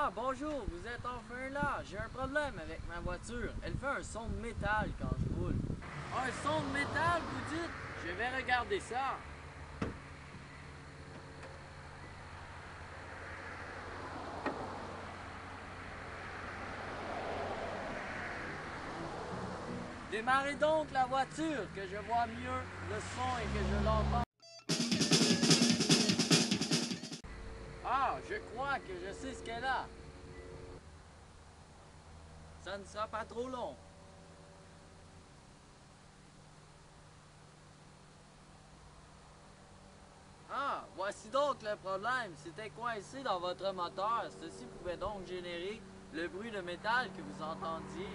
Ah, bonjour, vous êtes enfin là. J'ai un problème avec ma voiture. Elle fait un son de métal quand je roule. Un son de métal, vous dites? Je vais regarder ça. Démarrez donc la voiture, que je vois mieux le son et que je l'entends. Ah, je crois que je sais ce qu'elle a. Ça ne sera pas trop long. Ah, voici donc le problème. C'était coincé dans votre moteur. Ceci pouvait donc générer le bruit de métal que vous entendiez.